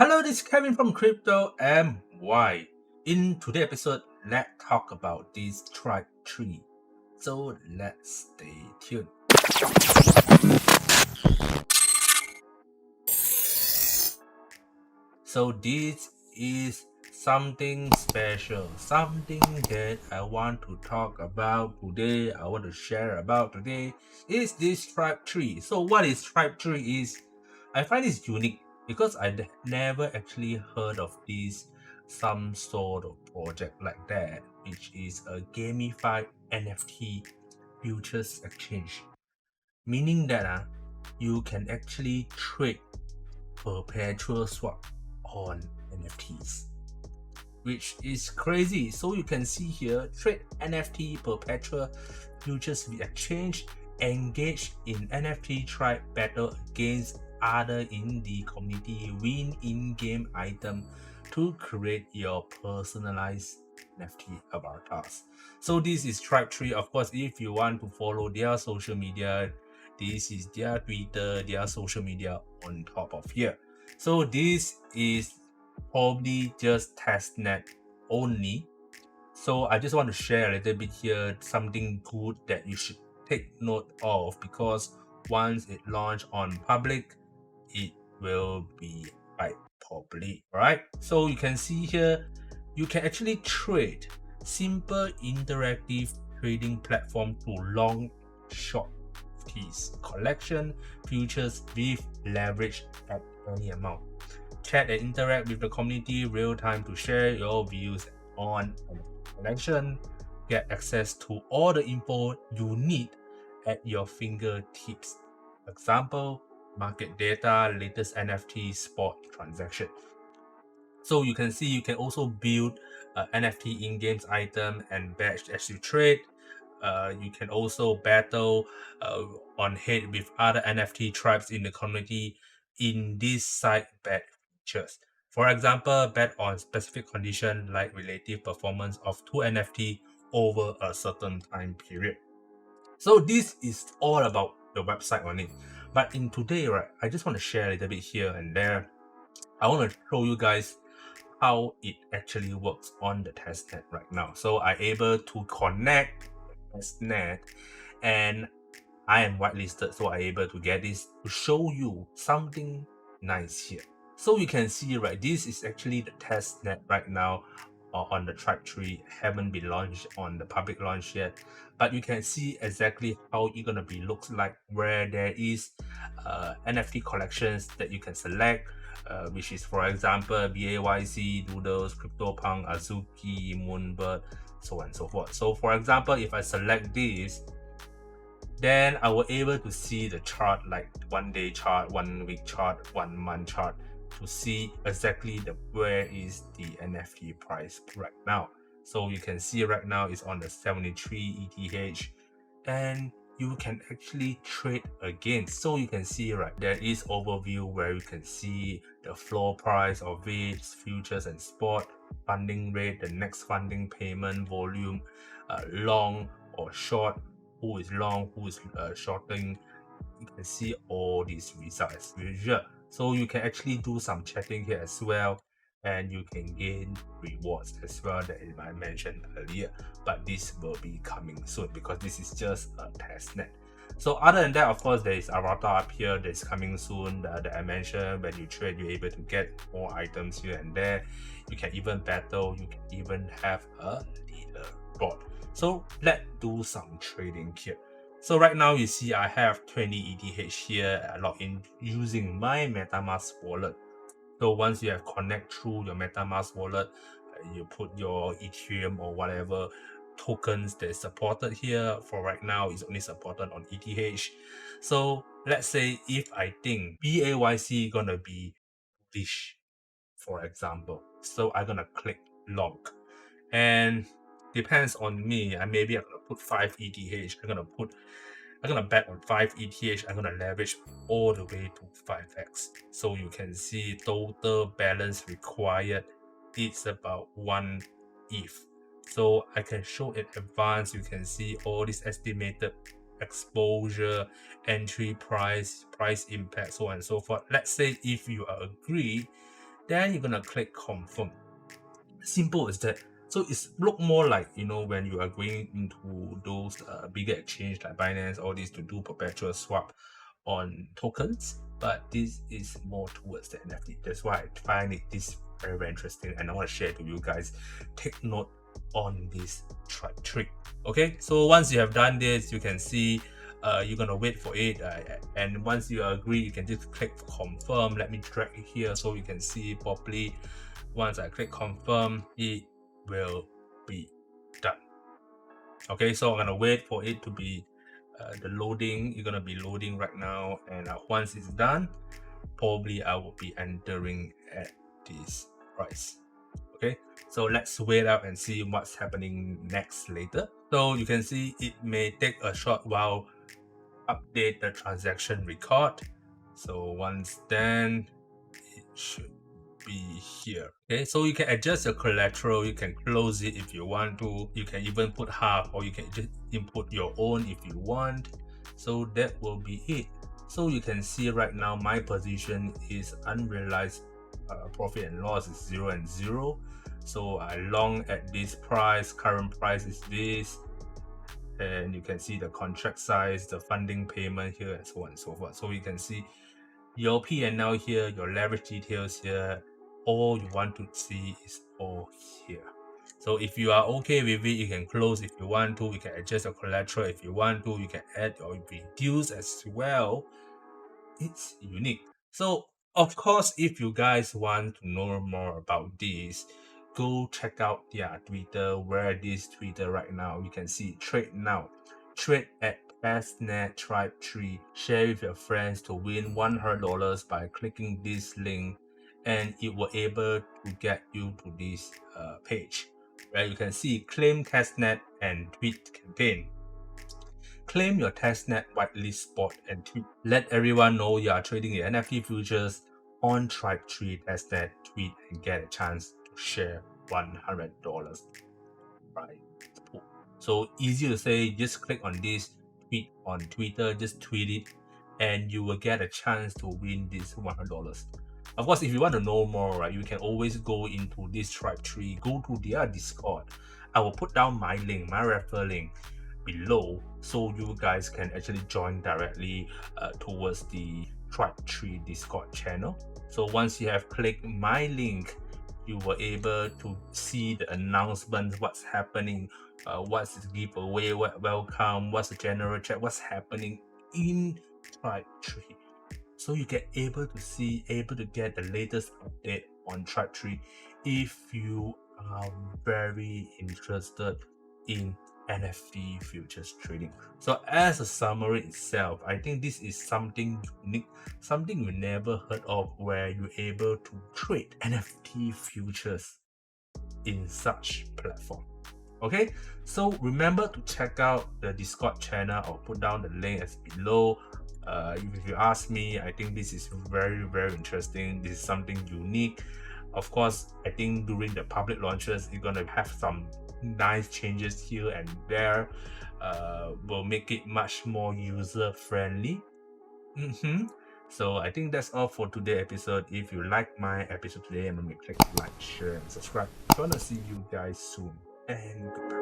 Hello, this is Kevin from CryptoMY. In today's episode, let's talk about this Tribe3. So let's stay tuned. So this is something special, something that I want to talk about today. I want to share about today is this Tribe3. So what is Tribe3 is I find it's unique because never actually heard of this some sort of project like that, which is a gamified NFT futures exchange. Meaning that you can actually trade perpetual swap on NFTs, which is crazy. So you can see here, trade NFT perpetual futures with exchange, engage in NFT tribe battle against other in the community, win in-game item to create your personalized NFT avatars. So this is Tribe3. Of course, if you want to follow their social media, this is their Twitter, their social media on top of here. So this is probably just testnet only. So I just want to share a little bit here something good that you should take note of, because once it launch on public, it will be right properly, right? So you can see here, you can actually trade simple interactive trading platform to long short fees collection futures with leverage at any amount. Chat and interact with the community real time to share your views on collection. Get access to all the info you need at your fingertips. Example, market data, latest NFT spot transaction. So you can see you can also build NFT in-games item and badge as you trade. You can also battle on head with other NFT tribes in the community in this side bet features. For example, bet on specific condition like relative performance of two NFT over a certain time period. So this is all about the website on it. But in today, right, I just want to share a little bit here and there. I want to show you guys how it actually works on the testnet right now. So I'm able to connect testnet, and I am whitelisted, so I'm able to get this to show you something nice here. So you can see, right, this is actually the testnet right now on the Tribe3. Haven't been launched on the public launch yet, but you can see exactly how it's gonna be looks like, where there is NFT collections that you can select, which is, for example, BAYC, Doodles, CryptoPunk, Azuki, Moonbird, so on and so forth. So for example, if I select this, then I will able to see the chart, like 1 day chart, 1 week chart, 1 month chart, to see exactly where is the NFT price right now. So you can see right now it's on the 73 ETH, and you can actually trade again. So you can see, right, there is overview where you can see the floor price of it, futures and spot, funding rate, the next funding payment volume, long or short, who is long, who is shorting. You can see all these results as usual. So you can actually do some chatting here as well, and you can gain rewards as well that I mentioned earlier. But this will be coming soon because this is just a test net. So other than that, of course, there is avatar up here that's coming soon that I mentioned. When you trade, you're able to get more items here and there. You can even battle. You can even have a leaderboard. So let's do some trading here. So right now you see I have 20 ETH here. I log in using my MetaMask wallet. So once you have connect through your MetaMask wallet, you put your Ethereum or whatever tokens that is supported here. For right now, it's only supported on ETH. So let's say if I think BAYC gonna be bullish, for example, so I'm gonna click log, and depends on me. I'm gonna put 5 ETH. I'm gonna bet on 5 ETH. I'm gonna leverage all the way to 5x. So you can see total balance required, it's about 1 ETH. So I can show in advance. You can see all this estimated exposure, entry price, price impact, so on and so forth. Let's say if you agree, Then you're gonna click confirm. Simple as that. So it's look more like, you know, when you are going into those bigger exchange like Binance, all these to do perpetual swap on tokens, but this is more towards the NFT. That's why I find this very, very interesting, and I want to share to you guys. Take note on this Tribe3. Okay, so once you have done this, you can see you're gonna wait for it, and once you agree, you can just click confirm. Let me drag it here so you can see it properly. Once I click confirm, it will be done. Okay, so I'm gonna wait for it to be the loading. You're gonna be loading right now, and once it's done, probably I will be entering at this price. Okay, so let's wait out and see what's happening next later. So you can see it may take a short while update the transaction record. So once then, it should be here. Okay, so you can adjust your collateral, you can close it if you want to, you can even put half, or you can just input your own if you want. So that will be it. So you can see right now my position is unrealized profit and loss is 0 and 0. So I long at this price, current price is this, and you can see the contract size, the funding payment here, and so on and so forth. So you can see your P&L here, your leverage details here. All you want to see is all here. So if you are okay with it, you can close if you want to, you can adjust your collateral if you want to, you can add or reduce as well. It's unique. So of course, if you guys want to know more about this, go check out their Twitter. Where this Twitter right now, you can see trade now, trade at testnet Tribe3. Share with your friends to win $100 by clicking this link, and it will able to get you to this page where you can see claim testnet and tweet campaign. Claim your testnet whitelist spot and tweet. Let everyone know you are trading the NFT futures on Tribe3 testnet. Tweet and get a chance to share $100 prize pool. So easy to say, just click on this, tweet on Twitter, just tweet it, and you will get a chance to win this $100. Of course, if you want to know more, right, you can always go into this Tribe3, go to their Discord. I will put down my link, my referral link below, so you guys can actually join directly towards the Tribe3 Discord channel. So once you have clicked my link, you were able to see the announcements, what's happening, what's the giveaway, what welcome, what's the general chat, what's happening in Tribe3. So you get able to get the latest update on Tribe3 if you are very interested in NFT futures trading. So as a summary itself, I think this is something unique, something you never heard of, where you're able to trade NFT futures in such platform. Okay, so remember to check out the Discord channel. I'll put down the link as below. If you ask me, I think this is very, very interesting. This is something unique. Of course, I think during the public launches, you're gonna have some nice changes here and there. Will make it much more user friendly. So I think that's all for today's episode. If you like my episode today, remember to click like, share, and subscribe. Gonna see you guys soon, and goodbye.